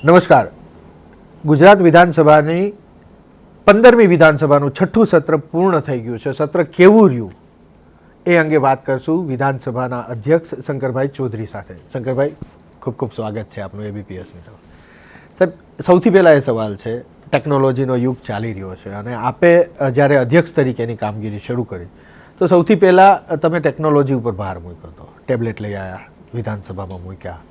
નમસ્કાર. ગુજરાત વિધાનસભાની 15મી વિધાનસભાનું છઠ્ઠું સત્ર પૂર્ણ થઈ ગયું છે. સત્ર કેવું રહ્યું એ અંગે વાત કરશું વિધાનસભાના અધ્યક્ષ શંકરભાઈ ચૌધરી સાથે. શંકરભાઈ, ખૂબ ખૂબ સ્વાગત છે આપનું એબીપીએસની તરફ. સાહેબ, સૌથી પહેલાં એ સવાલ છે, ટેકનોલોજીનો યુગ ચાલી રહ્યો છે અને આપે જ્યારે અધ્યક્ષ તરીકેની કામગીરી શરૂ કરી તો સૌથી પહેલાં તમે ટેકનોલોજી ઉપર ભાર મૂક્યો હતો. ટેબ્લેટ લઈ આવ્યા, વિધાનસભામાં મૂક્યા.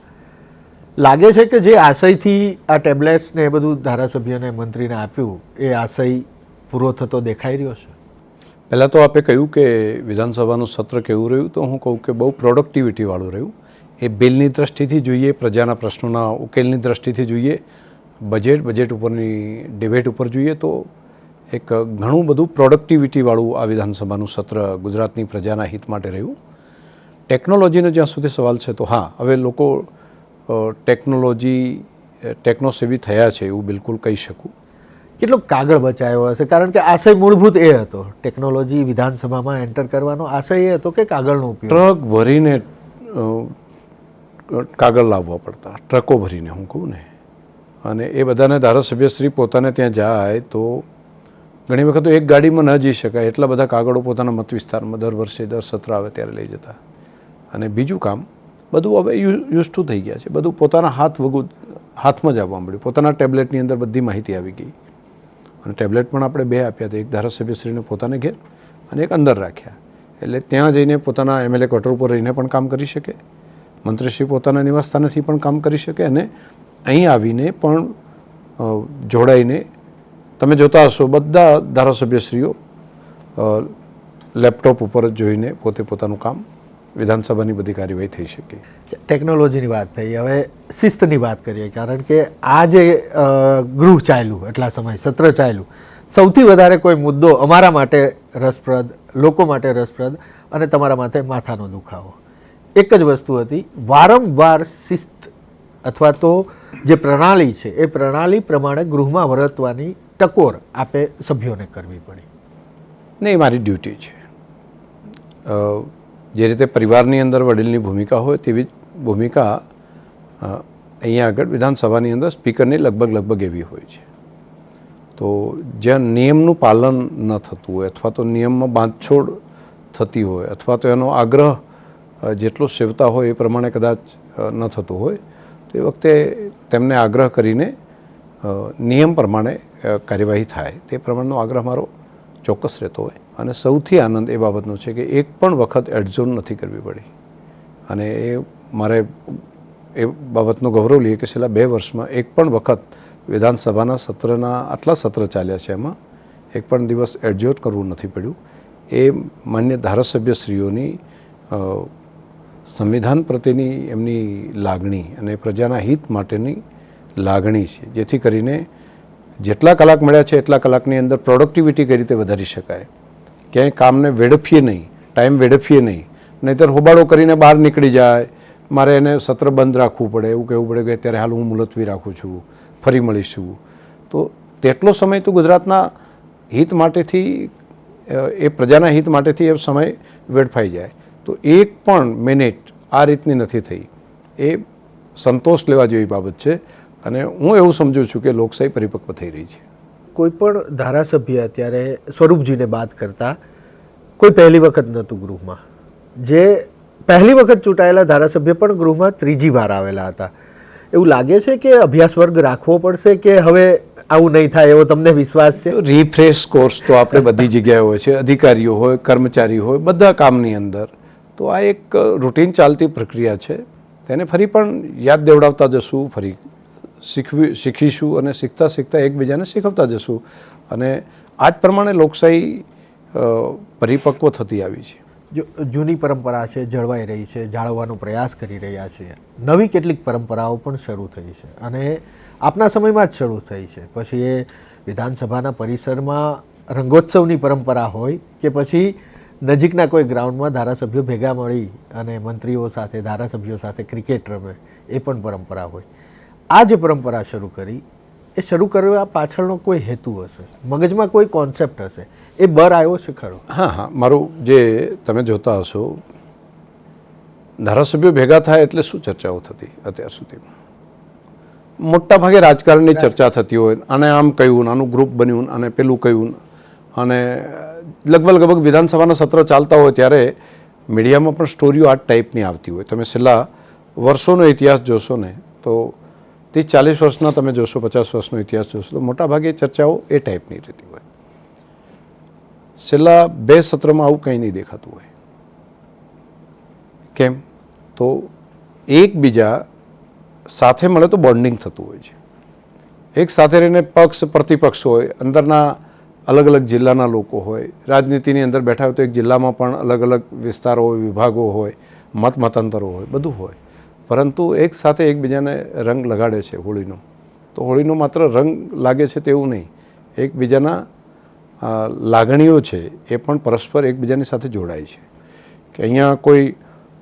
લાગે છે કે જે આશયથી આ ટેબ્લેટ્સ ને એ બધું ધારાસભ્યને મંત્રીને આપ્યું એ આશય પૂરો થતો દેખાઈ રહ્યો છે? પહેલાં તો આપે કહ્યું કે વિધાનસભાનું સત્ર કેવું રહ્યું, તો હું કહું કે બહુ પ્રોડક્ટિવિટીવાળું રહ્યું. એ બિલની દ્રષ્ટિથી જોઈએ, પ્રજાના પ્રશ્નોના ઉકેલની દ્રષ્ટિથી જોઈએ, બજેટ ઉપરની ડિબેટ ઉપર જોઈએ તો એક ઘણું બધું પ્રોડક્ટિવિટીવાળું આ વિધાનસભાનું સત્ર ગુજરાતની પ્રજાના હિત માટે રહ્યું. ટેકનોલોજીનો જ્યાં સુધી સવાલ છે તો હા, હવે લોકો ટેકનોસેવી થયા છે એવું બિલકુલ કહી શકું. કેટલો કાગળ બચાયો હશે? કારણ કે આશય મૂળભૂત એ હતો, ટેકનોલોજી વિધાનસભામાં એન્ટર કરવાનો આશય એ હતો કે કાગળનો ઉપયોગ. ટ્રક ભરીને કાગળ લાવવા પડતા, ટ્રકો ભરીને હું કહું ને. અને એ બધાને ધારાસભ્યશ્રી પોતાને ત્યાં જાય તો ઘણી વખત તો એક ગાડીમાં ન જઈ શકાય એટલા બધા કાગળો પોતાના મત વિસ્તારમાં દર વર્ષે દર સત્ર આવે ત્યારે લઈ જતા. અને બીજું કામ, બધું હવે યુઝ ટુ થઈ ગયા છે. બધું પોતાના હાથમાં જ આવવા મળ્યું. પોતાના ટેબ્લેટની અંદર બધી માહિતી આવી ગઈ. અને ટેબ્લેટ પણ આપણે બે આપ્યા હતા, એક ધારાસભ્યશ્રીને પોતાને ઘેર અને એક અંદર રાખ્યા. એટલે ત્યાં જઈને પોતાના એમએલએ ક્વાર્ટર ઉપર રહીને પણ કામ કરી શકે, મંત્રીશ્રી પોતાના નિવાસસ્થાનેથી પણ કામ કરી શકે અને અહીં આવીને પણ જોડાઈને તમે જોતા હશો બધા ધારાસભ્યશ્રીઓ લેપટોપ ઉપર જ જોઈને પોતે પોતાનું કામ, વિધાનસભાની બધી કાર્યવાહી થઈ શકે. ટેકનોલોજીની વાત થઈ, હવે શિસ્તની વાત કરીએ. કારણ કે આ જે ગૃહ ચાલ્યું, એટલા સમય સત્ર ચાલ્યું, સૌથી વધારે કોઈ મુદ્દો અમારા માટે રસપ્રદ, લોકો માટે રસપ્રદ અને તમારા માટે માથાનો દુખાવો એક જ વસ્તુ હતી, વારંવાર શિસ્ત અથવા તો જે પ્રણાલી છે એ પ્રણાલી પ્રમાણે ગૃહમાં વર્તવાની ટકોર આપે સભ્યોને કરવી પડી. ને એ મારી ડ્યુટી છે. જે રીતે પરિવારની અંદર વડીલની ભૂમિકા હોય તેવી જ ભૂમિકા અહીંયા આગળ વિધાનસભાની અંદર સ્પીકરની લગભગ એવી હોય છે. તો જ્યાં નિયમનું પાલન ન થતું હોય અથવા તો નિયમમાં બાંધછોડ થતી હોય અથવા તો એનો આગ્રહ જેટલો સેવતા હોય એ પ્રમાણે કદાચ ન થતો હોય તો એ વખતે તેમને આગ્રહ કરીને નિયમ પ્રમાણે કાર્યવાહી થાય તે પ્રમાણનો આગ્રહ મારો ચોક્કસ રહેતો હોય. અને સૌથી આનંદ એ બાબતનો છે કે એક પણ વખત એડઝોન નથી કરવી પડી. અને એ મારે એ બાબતનો ગૌરવ લઈએ કે છેલ્લા 2 વર્ષમાં એક પણ વખત વિધાનસભાના સત્રના આટલા સત્ર ચાલ્યા છે એમાં એક પણ દિવસ એડજોર્ટ કરવું નથી પડ્યું. એ માન્ય ધારાસભ્યશ્રીઓની સંવિધાન પ્રત્યેની એમની લાગણી અને પ્રજાના હિત માટેની લાગણી છે, જેથી કરીને જેટલા કલાક મળ્યા છે એટલા કલાકની અંદર પ્રોડક્ટિવિટી કઈ રીતે વધારી શકાય, ક્યાંય કામને વેડફીએ નહીં, ટાઈમ વેડફીએ નહીં, નહીંતર હોબાળો કરીને બહાર નીકળી જાય, મારે એને સત્ર બંધ રાખવું પડે, એવું કહેવું પડે કે અત્યારે હાલ હું મુલતવી રાખું છું, ફરી મળીશું. તો તેટલો સમય તો ગુજરાતના હિત માટેથી, એ પ્રજાના હિત માટેથી એ સમય વેડફાઈ જાય. તો એક પણ મિનિટ આ રીતની નથી થઈ. એ સંતોષ લેવા જેવી બાબત છે અને હું એવું સમજું છું કે લોકશાહી પરિપક્વ થઈ રહી છે. કોઈ પણ ધારાસભ્ય અત્યારે સ્વરૂપજીને બાદ કરતા કોઈ પહેલી વખત નહોતું ગૃહમાં. જે પહેલી વખત ચૂંટાયેલા ધારાસભ્ય પણ ગૃહમાં ત્રીજી વાર આવેલા હતા. એવું લાગે છે કે અભ્યાસ વર્ગ રાખવો પડશે કે હવે આવું નહીં થાય એવો તમને વિશ્વાસ છે? રિફ્રેશ કોર્સ તો આપણે બધી જગ્યાએ હોય છે, અધિકારીઓ હોય, કર્મચારી હોય, બધા કામની અંદર. તો આ એક રૂટીન ચાલતી પ્રક્રિયા છે. તેને ફરી પણ યાદ દેવડાવતા જશું, ફરી શીખીશું અને શીખતા એકબીજાને શીખવતા જશું. અને આ જ પ્રમાણે લોકશાહી પરિપક્વ થતી આવી છે. જૂની પરંપરા છે, જળવાઈ રહી છે, જાળવવાનો પ્રયાસ કરી રહ્યા છીએ. નવી કેટલીક પરંપરાઓ પણ શરૂ થઈ છે અને આપના સમયમાં જ શરૂ થઈ છે. પછી એ વિધાનસભાના પરિસરમાં રંગોત્સવની પરંપરા હોય કે પછી નજીકના કોઈ ગ્રાઉન્ડમાં ધારાસભ્યો ભેગા મળી અને મંત્રીઓ સાથે, ધારાસભ્યો સાથે ક્રિકેટ રમે, એ પણ પરંપરા હોય. આ જે પરંપરા શરૂ કરી એ શરૂ કરવા પાછળનો કોઈ હેતુ હશે, મગજમાં કોઈ કોન્સેપ્ટ હશે, એ બર આવ્યો છે ખરો? હા, મારું જે તમે જોતા હશો, ધારાસભ્યો ભેગા થાય એટલે શું ચર્ચાઓ થતી અત્યાર સુધીમાં? મોટા ભાગે રાજકારણની ચર્ચા થતી હોય, આને આમ કહ્યું, આનું ગ્રુપ બન્યું, અને પેલું કહ્યું, અને લગભગ વિધાનસભાના સત્ર ચાલતા હોય ત્યારે મીડિયામાં પણ સ્ટોરીઓ આ ટાઈપની આવતી હોય. તમે છેલ્લા વર્ષોનો ઇતિહાસ જોશો ને તો 30-40 વર્ષના તમે જોશો, 50 વર્ષનો ઇતિહાસ જોશો તો મોટાભાગે ચર્ચાઓ એ ટાઈપની રહેતી હોય. છેલ્લા 2 સત્રમાં આવું કંઈ નહીં દેખાતું હોય. કેમ? તો એકબીજા સાથે મળે તો બોન્ડિંગ થતું હોય છે. એક સાથે રહીને પક્ષ પ્રતિપક્ષ હોય, અંદરના અલગ અલગ જિલ્લાના લોકો હોય, રાજનીતિની અંદર બેઠા હોય તો એક જિલ્લામાં પણ અલગ અલગ વિસ્તારો હોય, વિભાગો હોય, મતાંતરો હોય, બધું હોય, પરંતુ એક સાથે એકબીજાને રંગ લગાડે છે હોળીનો. તો હોળીનો માત્ર રંગ લાગે છે તેવું નહીં, એકબીજાના લાગણીઓ છે એ પણ પરસ્પર એકબીજાની સાથે જોડાય છે. કે અહીંયા કોઈ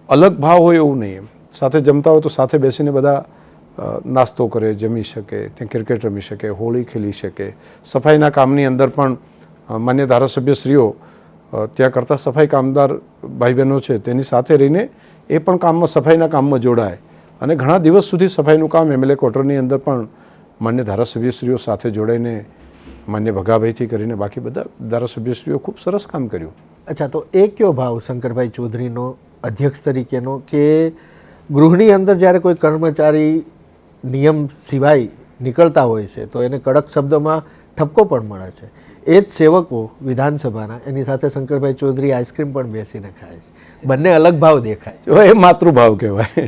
અલગ ભાવ હોય એવું નહીં. એમ સાથે જમતા હોય તો સાથે બેસીને બધા નાસ્તો કરે, જમી શકે, ત્યાં ક્રિકેટ રમી શકે, હોળી ખેલી શકે. સફાઈના કામની અંદર પણ માન્ય ધારાસભ્યશ્રીઓ ત્યાં કરતાં સફાઈ કામદાર ભાઈ બહેનો છે તેની સાથે રહીને એ પણ કામમાં, સફાઈના કામમાં જોડાય. અને ઘણા દિવસ સુધી સફાઈનું કામ એમએલએ ક્વાર્ટરની અંદર પણ માન્ય ધારાસભ્યશ્રીઓ સાથે જોડાઈને માન્ય ભગાભાઈથી કરીને બાકી બધા ધારાસભ્યશ્રીઓ ખૂબ સરસ કામ કર્યું. અચ્છા, તો એ કયો ભાવ શંકરભાઈ ચૌધરીનો અધ્યક્ષ તરીકેનો કે ગૃહની અંદર જ્યારે કોઈ કર્મચારી નિયમ સિવાય નીકળતા હોય છે તો એને કડક શબ્દોમાં ઠપકો પણ મળે છે, એ જ સેવકો વિધાનસભાના એની સાથે શંકરભાઈ ચૌધરી આઈસ્ક્રીમ પણ બેસીને ખાય છે. બંને અલગ ભાવ દેખાય. જો એ માતૃભાવ કહેવાય.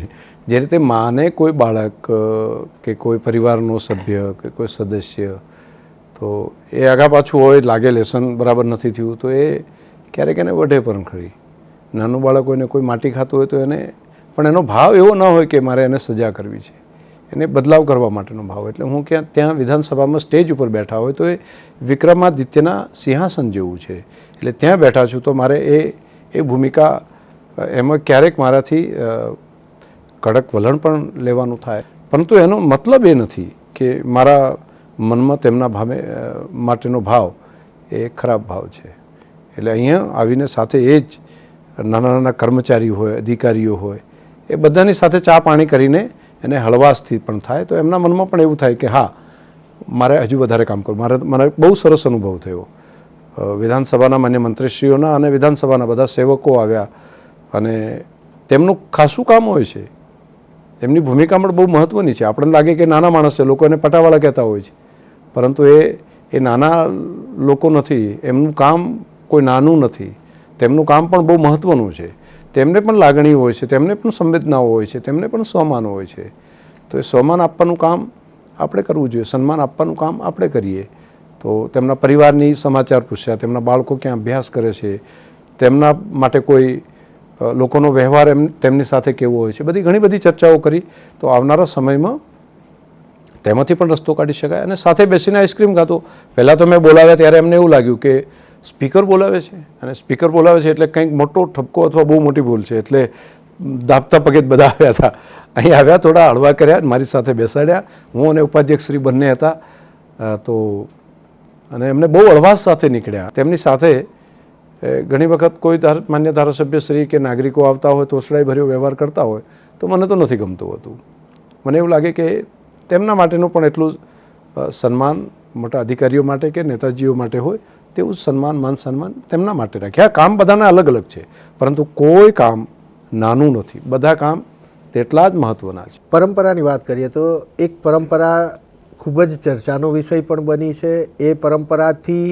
જે રીતે માને કોઈ બાળક કે કોઈ પરિવારનો સભ્ય કે કોઈ સદસ્ય તો એ આગા પાછું હોય, લાગે લેસન બરાબર નથી થયું તો એ ક્યારેક એને વઢે પણ ખરી. નાનું બાળક હોય ને કોઈ માટી ખાતું હોય તો એને પણ એનો ભાવ એવો ન હોય કે મારે એને સજા કરવી છે, એને બદલાવ કરવા માટેનો ભાવ. એટલે હું ત્યાં વિધાનસભામાં સ્ટેજ ઉપર બેઠા હોય તો એ વિક્રમાદિત્યના સિંહાસન જેવું છે. એટલે ત્યાં બેઠા છું તો મારે એ ભૂમિકા એમાં ક્યારેક મારાથી કડક વલણ પણ લેવાનું થાય, પરંતુ એનો મતલબ એ નથી કે મારા મનમાં તેમના માટેનો ભાવ એ ખરાબ ભાવ છે. એટલે અહીંયા આવીને સાથે એ જ નાના નાના કર્મચારી હોય, અધિકારીઓ હોય, એ બધાની સાથે ચા પાણી કરીને એને હળવાશથી પણ થાય તો એમના મનમાં પણ એવું થાય કે હા મારે હજુ વધારે કામ કરવું. મને બહુ સરસ અનુભવ થયો. વિધાનસભાના માન્ય મંત્રીશ્રીઓના અને વિધાનસભાના બધા સેવકો આવ્યા અને તેમનું ખાસું કામ હોય છે. એમની ભૂમિકા પણ બહુ મહત્ત્વની છે. આપણને લાગે કે નાના માણસ છે, લોકો એને પટાવાળા કહેતા હોય છે, પરંતુ એ નાના લોકો નથી. એમનું કામ કોઈ નાનું નથી. તેમનું કામ પણ બહુ મહત્ત્વનું છે. તેમને પણ લાગણી હોય છે, તેમને પણ સંવેદનાઓ હોય છે, તેમને પણ સ્વમાન હોય છે. તો એ સ્વમાન આપવાનું કામ આપણે કરવું જોઈએ, સન્માન આપવાનું કામ આપણે કરીએ. તો તેમના પરિવારની સમાચાર પૂછ્યા, તેમના બાળકો ક્યાં અભ્યાસ કરે છે, તેમના માટે કોઈ લોકોનો વ્યવહાર તેમની સાથે કેવો હોય છે, ઘણી બધી ચર્ચાઓ કરી. તો આવનારા સમયમાં તેમાંથી પણ રસ્તો કાઢી શકાય. અને સાથે બેસીને આઈસ્ક્રીમ ખાતો. પહેલાં તો મેં બોલાવ્યા ત્યારે એમને એવું લાગ્યું કે સ્પીકર બોલાવે છે, અને સ્પીકર બોલાવે છે એટલે કંઈક મોટો ઠપકો અથવા બહુ મોટી ભૂલ છે. એટલે દાબતા પગે બધા આવ્યા હતા. અહીં આવ્યા, થોડા હળવા કર્યા, મારી સાથે બેસાડ્યા. હું અને ઉપાધ્યક્ષશ્રી બંને હતા. તો અને એમને બહુ હળવાશ સાથે નીકળ્યા. તેમની સાથે ઘણી વખત કોઈ માન્ય ધારાસભ્યશ્રી કે નાગરિકો આવતા હોય, તોછડાઈ ભર્યો વ્યવહાર કરતા હોય તો મને તો નથી ગમતું હતું. મને એવું લાગે કે તેમના માટેનું પણ એટલું સન્માન મોટા અધિકારીઓ માટે કે નેતાજીઓ માટે હોય તેવું સન્માન, માન સન્માન તેમના માટે રાખ્યા. કામ બધાના અલગ અલગ છે, પરંતુ કોઈ કામ નાનું નથી. બધા કામ તેટલા જ મહત્ત્વના છે. પરંપરાની વાત કરીએ તો એક પરંપરા ખૂબ જ ચર્ચાનો વિષય પણ બની છે. એ પરંપરાથી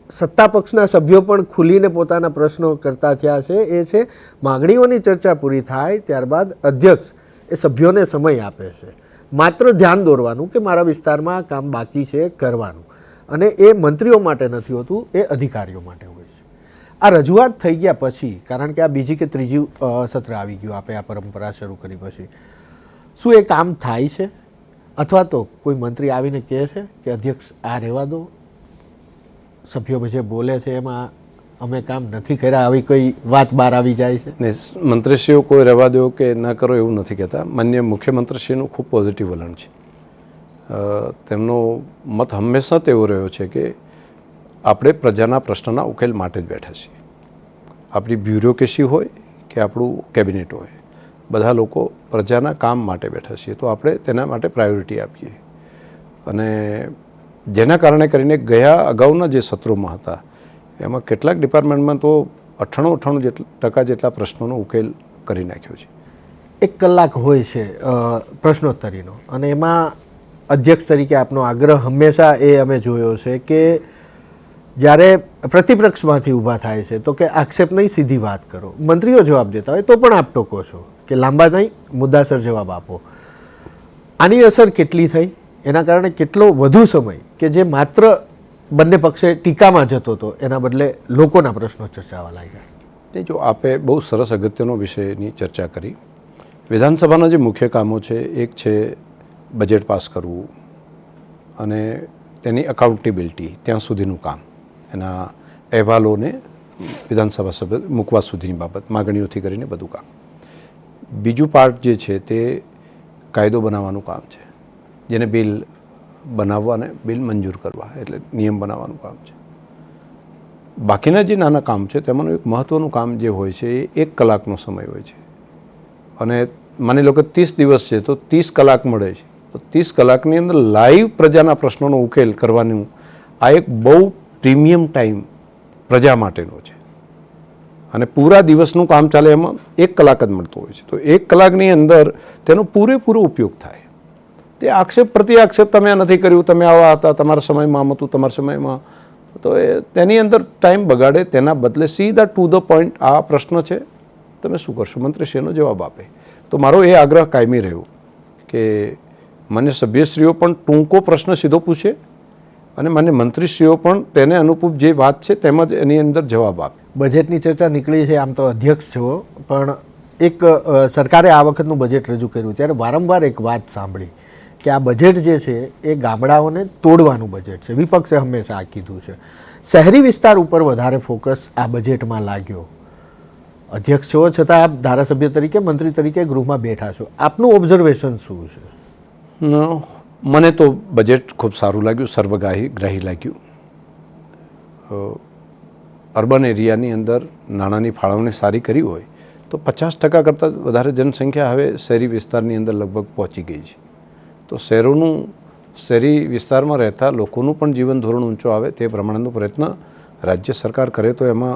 સત્તા પક્ષના સભ્યો પણ ખુલીને પોતાના પ્રશ્નો કરતા થયા છે. એ છે માગણીઓની ચર્ચા પૂરી થાય ત્યારબાદ અધ્યક્ષ એ સભ્યોને સમય આપે છે, માત્ર ધ્યાન દોરવાનું કે મારા વિસ્તારમાં કામ બાકી છે કરવાનું. અને એ મંત્રીઓ માટે નથી હોતું, એ અધિકારીઓ માટે હોય છે. આ રજૂઆત થઈ ગયા પછી, કારણ કે આ બીજી કે ત્રીજી સત્ર આવી ગયું આપે આ પરંપરા શરૂ કરી પછી, શું એ કામ થાય છે? અથવા તો કોઈ મંત્રી આવીને કહે છે કે અધ્યક્ષ આ રહેવા દો, સભ્યો જે બોલે છે એમાં અમે કામ નથી કર્યા, આવી કોઈ વાત બહાર આવી જાય છે? ને મંત્રીશ્રીઓ કોઈ રહેવા દો કે ન કરો એવું નથી કહેતા. માન્ય મુખ્યમંત્રીશ્રીનું ખૂબ પોઝિટિવ વલણ છે. તેમનો મત હંમેશા તેવો રહ્યો છે કે આપણે પ્રજાના પ્રશ્નના ઉકેલ માટે જ બેઠા છીએ. આપણી બ્યુરોક્રેસી હોય કે આપણું કેબિનેટ હોય, બધા લોકો પ્રજાના કામ માટે બેઠા છીએ, તો આપણે તેના માટે પ્રાયોરિટી આપીએ. અને જેના કારણે કરીને અગાઉના જે સત્રોમાં હતા એમાં કેટલાક ડિપાર્ટમેન્ટમાં તો 98% જેટલા પ્રશ્નોનો ઉકેલ કરી નાખ્યો છે. 1 કલાક હોય છે પ્રશ્નોત્તરીનો, અને એમાં અધ્યક્ષ તરીકે આપનો આગ્રહ હંમેશા એ અમે જોયો છે કે જ્યારે પ્રતિપક્ષમાંથી ઊભા થાય છે તો કે આક્ષેપ નહીં, સીધી વાત કરો. મંત્રીઓ જવાબ દેતા હોય તો પણ આપ ટોકો છો કે લાંબા નહીં, મુદ્દાસર જવાબ આપો. આની અસર કેટલી થઈ? એના કારણે કેટલો વધુ સમય કે જે માત્ર બંને પક્ષે ટીકામાં જતો હતો એના બદલે લોકોના પ્રશ્નો ચર્ચાવા લાગ્યા? એ જો આપે બહુ સરસ અગત્યનો વિષયની ચર્ચા કરી. વિધાનસભાના જે મુખ્ય કામો છે, એક છે બજેટ પાસ કરવું અને તેની અકાઉન્ટેબિલિટી ત્યાં સુધીનું કામ, એના અહેવાલોને વિધાનસભા સભ્ય મૂકવા સુધીની બાબત, માગણીઓથી કરીને બધું કામ. બીજું પાર્ટ જે છે તે કાયદો બનાવવાનું કામ છે, જેને બિલ બનાવવા અને બિલ મંજૂર કરવા, એટલે નિયમ બનાવવાનું કામ છે. બાકીના જે નાના કામ છે તેમાંનું એક મહત્ત્વનું કામ જે હોય છે એ 1 કલાકનો સમય હોય છે. અને માની લો કે 30 દિવસ છે તો 30 કલાક મળે છે, તો 30 કલાકની અંદર લાઈવ પ્રજાના પ્રશ્નોનો ઉકેલ કરવાનું આ એક બહુ પ્રીમિયમ ટાઈમ પ્રજા માટેનો છે. અને પૂરા દિવસનું કામ ચાલે એમાં 1 કલાક જ મળતો હોય છે. તો 1 કલાકની અંદર તેનો પૂરેપૂરો ઉપયોગ થાય. તે આક્ષેપ પ્રતિ આક્ષેપ, તમે આ નથી કર્યું, તમે આવા હતા, તમારા સમયમાં આમ હતું, તમારા સમયમાં, તો એ તેની અંદર ટાઈમ બગાડે. તેના બદલે સીધા ટુ ધ પોઈન્ટ, આ પ્રશ્ન છે, તમે શું કરશો, મંત્રીશ્રીનો જવાબ આપે. તો મારો એ આગ્રહ કાયમી રહ્યો કે માન્ય સભ્યશ્રીઓ પણ ટૂંકો પ્રશ્ન સીધો પૂછે અને માન્ય મંત્રીશ્રીઓ પણ તેને અનુરૂપ જે વાત છે તેમાં જ એની અંદર જવાબ આપે. બજેટની ચર્ચા નીકળી છે, આમ તો અધ્યક્ષ છો, પણ એક સરકારે આ વખતનું બજેટ રજૂ કર્યું ત્યારે વારંવાર એક વાત સાંભળી કે આ બજેટ જે છે એ ગામડાઓને તોડવાનું બજેટ છે. વિપક્ષે હંમેશા આ કીધું છે. શહેરી વિસ્તાર ઉપર વધારે ફોકસ આ બજેટમાં લાગ્યો. અધ્યક્ષ છો છતાં આપ ધારાસભ્ય તરીકે, મંત્રી તરીકે ગૃહમાં બેઠા છો, આપનું ઓબ્ઝર્વેશન શું છે? મને તો બજેટ ખૂબ સારું લાગ્યું, સર્વગ્રાહી લાગ્યું. અર્બન એરિયાની અંદર નાણાંની ફાળવણી સારી કરી હોય તો 50% કરતાં વધારે જનસંખ્યા હવે શહેરી વિસ્તારની અંદર લગભગ પહોંચી ગઈ છે. તો શહેરી વિસ્તારમાં રહેતા લોકોનું પણ જીવન ધોરણ ઊંચો આવે તે પ્રમાણેનો પ્રયત્ન રાજ્ય સરકાર કરે તો એમાં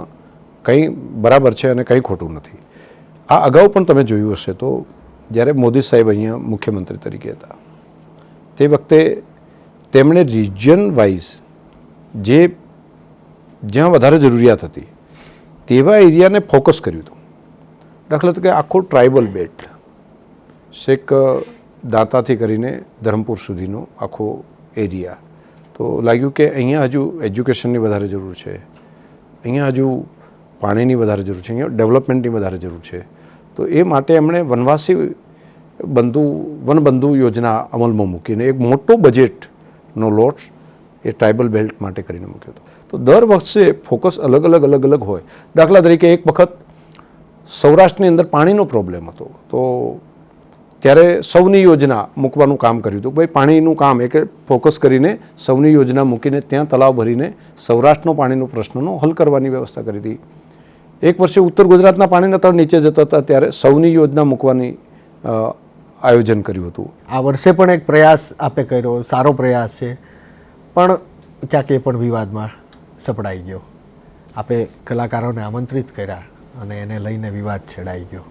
કંઈ બરાબર છે અને કંઈ ખોટું નથી. આ અગાઉ પણ તમે જોયું હશે તો જ્યારે મોદી સાહેબ અહીંયા મુખ્યમંત્રી તરીકે હતા તે વખતે તેમણે રિજિયન વાઇઝ જ્યાં વધારે જરૂરિયાત હતી તેવા એરિયાને ફોકસ કર્યું હતું. દાખલા તરીકે આખો ટ્રાઇબલ બેલ્ટ, શેખ દાંતાથી કરીને ધરમપુર સુધીનો આખો એરિયા, તો લાગ્યું કે અહીંયા હજુ એજ્યુકેશનની વધારે જરૂર છે, અહીંયા હજુ પાણીની વધારે જરૂર છે, અહીંયા ડેવલપમેન્ટની વધારે જરૂર છે. તો એ માટે એમણે વનબંધુ યોજના અમલમાં મૂકીને એક મોટો બજેટનો લોટ એ ટ્રાઇબલ બેલ્ટ માટે કરીને મૂક્યો હતો. તો દર વર્ષે ફોકસ અલગ અલગ હોય. દાખલા તરીકે એક વખત સૌરાષ્ટ્રની અંદર પાણીનો પ્રોબ્લેમ હતો, તો ત્યારે સૌની યોજના મૂકવાનું કામ કર્યું હતું. ભાઈ પાણીનું કામ એક ફોકસ કરીને સૌની યોજના મૂકીને ત્યાં તલાવ ભરીને સૌરાષ્ટ્રનો પાણીનો પ્રશ્નનો હલ કરવાની વ્યવસ્થા કરી હતી. એક વર્ષે ઉત્તર ગુજરાતના પાણીના તળ નીચે જતા હતા ત્યારે સૌની યોજના મૂકવાની આયોજન કર્યું હતું. આ વર્ષે પણ એક પ્રયાસ આપે કર્યો, સારો પ્રયાસ છે, પણ ક્યાંક એ પણ વિવાદમાં સપડાઈ ગયો. આપે કલાકારોને આમંત્રિત કર્યા અને એને લઈને વિવાદ છેડાઈ ગયો.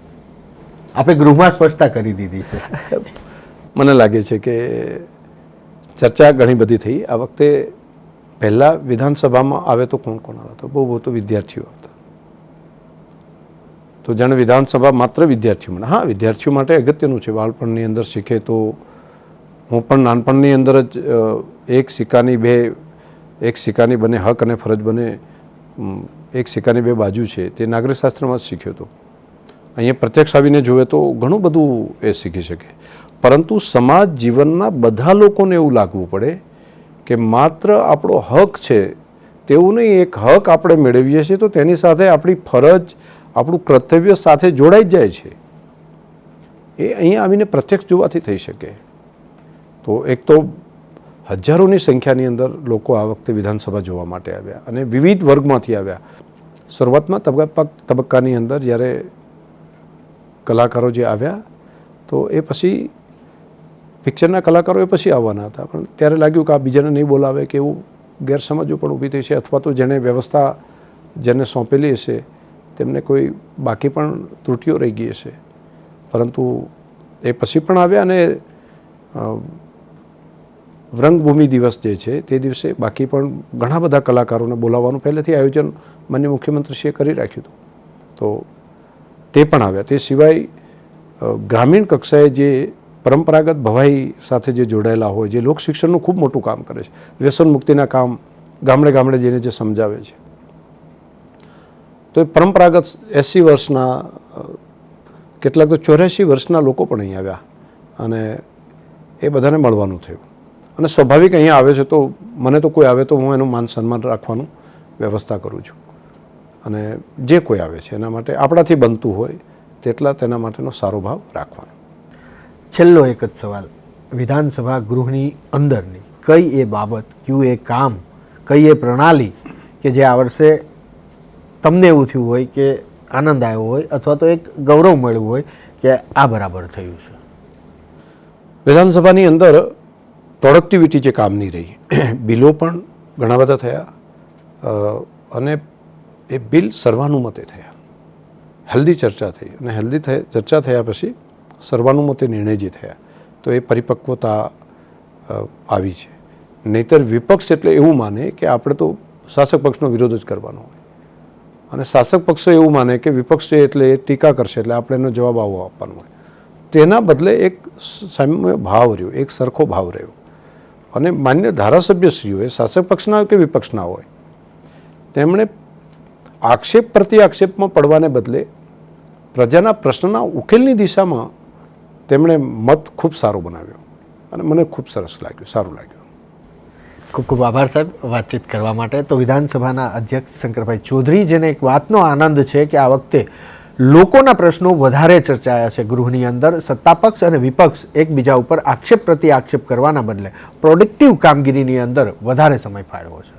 આપે ગૃહમાં સ્પષ્ટતા કરી દીધી છે. મને લાગે છે કે ચર્ચા ઘણી બધી થઈ. આ વખતે પહેલાં વિધાનસભામાં આવે તો કોણ આવે તો બહુ તો વિદ્યાર્થીઓ આવતા. તો જાણે વિધાનસભા માત્ર વિદ્યાર્થીઓ માટે, હા વિદ્યાર્થીઓ માટે અગત્યનું છે. બાળપણની અંદર શીખે તો હું પણ નાનપણની અંદર જ એક સિક્કાની બને હક અને ફરજ બને, એક સિક્કાની 2 બાજુ છે તે નાગરિક શાસ્ત્રમાં જ શીખ્યો હતો. અહીંયા પ્રત્યક્ષ આવીને જોવે તો ઘણું બધું એ શીખી શકે. પરંતુ સમાજ જીવનના બધા લોકોને એવું લાગવું પડે કે માત્ર આપણો હક છે તેવું નહીં, એક હક આપણે મેળવીએ છીએ તો તેની સાથે આપણી ફરજ, આપણું કર્તવ્ય સાથે જોડાઈ જ જાય છે. એ અહીંયા આવીને પ્રત્યક્ષ જોવાથી થઈ શકે. તો એક તો હજારોની સંખ્યાની અંદર લોકો આ વખતે વિધાનસભા જોવા માટે આવ્યા અને વિવિધ વર્ગમાંથી આવ્યા. શરૂઆતમાં તબક્કાની અંદર જ્યારે કલાકારો જે આવ્યા તો એ પછી પિક્ચરના કલાકારો એ પછી આવવાના હતા, પણ ત્યારે લાગ્યું કે આ બીજાને નહીં બોલાવે કે એવું ગેરસમજો પણ ઊભી થઈ છે, અથવા તો જેણે વ્યવસ્થા જેને સોંપેલી હશે તેમને કોઈ બાકી પણ ત્રુટીઓ રહી ગઈ હશે. પરંતુ એ પછી પણ આવ્યા અને રંગભૂમિ દિવસ જે છે તે દિવસે બાકી પણ ઘણા બધા કલાકારોને બોલાવવાનું પહેલેથી આયોજન માનનીય મુખ્યમંત્રીશ્રીએ કરી રાખ્યું હતું, તો તે પણ આવ્યા. તે સિવાય ગ્રામીણ કક્ષાએ જે પરંપરાગત ભવાઈ સાથે જે જોડાયેલા હોય, જે લોકશિક્ષણનું ખૂબ મોટું કામ કરે છે, વ્યસન મુક્તિના કામ ગામડે ગામડે જઈને જે સમજાવે છે, તો એ પરંપરાગત 80 વર્ષના કેટલાક તો 84 વર્ષના લોકો પણ અહીં આવ્યા અને એ બધાને મળવાનું થયું. અને સ્વાભાવિક અહીંયા આવે છે તો મને તો કોઈ આવે તો હું એનું માન સન્માન રાખવાનું વ્યવસ્થા કરું છું, અને જે કોઈ આવે છે એના માટે આપણાથી બનતું હોય તેટલા તેના માટેનો સારો ભાવ રાખવાનો. છેલ્લો એક જ સવાલ, વિધાનસભા ગૃહની અંદરની કઈ એ બાબત, કયું એ કામ, કઈ એ પ્રણાલી કે જે આ વર્ષે તમને એવું થયું હોય કે આનંદ આવ્યો હોય અથવા તો એક ગૌરવ મળ્યું હોય કે આ બરાબર થયું છે? વિધાનસભાની અંદર પ્રોડક્ટિવિટી જે કામની રહી, બિલો પણ ઘણા બધા થયા અને એ બિલ સર્વાનુમતે થયા, હેલ્ધી ચર્ચા થઈ, અને હેલ્ધી ચર્ચા થયા પછી સર્વાનુમતે નિર્ણય જે થયા તો એ પરિપક્વતા આવી છે. નહીંતર વિપક્ષ એટલે એવું માને કે આપણે તો શાસક પક્ષનો વિરોધ જ કરવાનો હોય, અને શાસક પક્ષ એવું માને કે વિપક્ષ છે એટલે એ ટીકા કરશે એટલે આપણે એનો જવાબ આવો આપવાનો હોય. તેના બદલે એક સામ્ય ભાવ રહ્યો, એક સરખો ભાવ રહ્યો, અને માન્ય ધારાસભ્યશ્રીઓએ શાસક પક્ષના હોય કે વિપક્ષના હોય તેમણે આક્ષેપ પ્રતિ આક્ષેપમાં પડવાને બદલે પ્રજાના પ્રશ્નના ઉકેલની દિશામાં તેમણે મત ખૂબ સારો બનાવ્યો અને મને ખૂબ સરસ લાગ્યું, સારું લાગ્યું. ખૂબ ખૂબ આભાર સાહેબ વાતચીત કરવા માટે. તો વિધાનસભાના અધ્યક્ષ શંકરભાઈ ચૌધરી, જેને એક વાતનો આનંદ છે કે આ વખતે લોકોના પ્રશ્નો વધારે ચર્ચાયા છે ગૃહની અંદર. સત્તાપક્ષ અને વિપક્ષ એકબીજા ઉપર આક્ષેપ પ્રતિ આક્ષેપ કરવાના બદલે પ્રોડક્ટિવ કામગીરીની અંદર વધારે સમય ફાળવ્યો છે.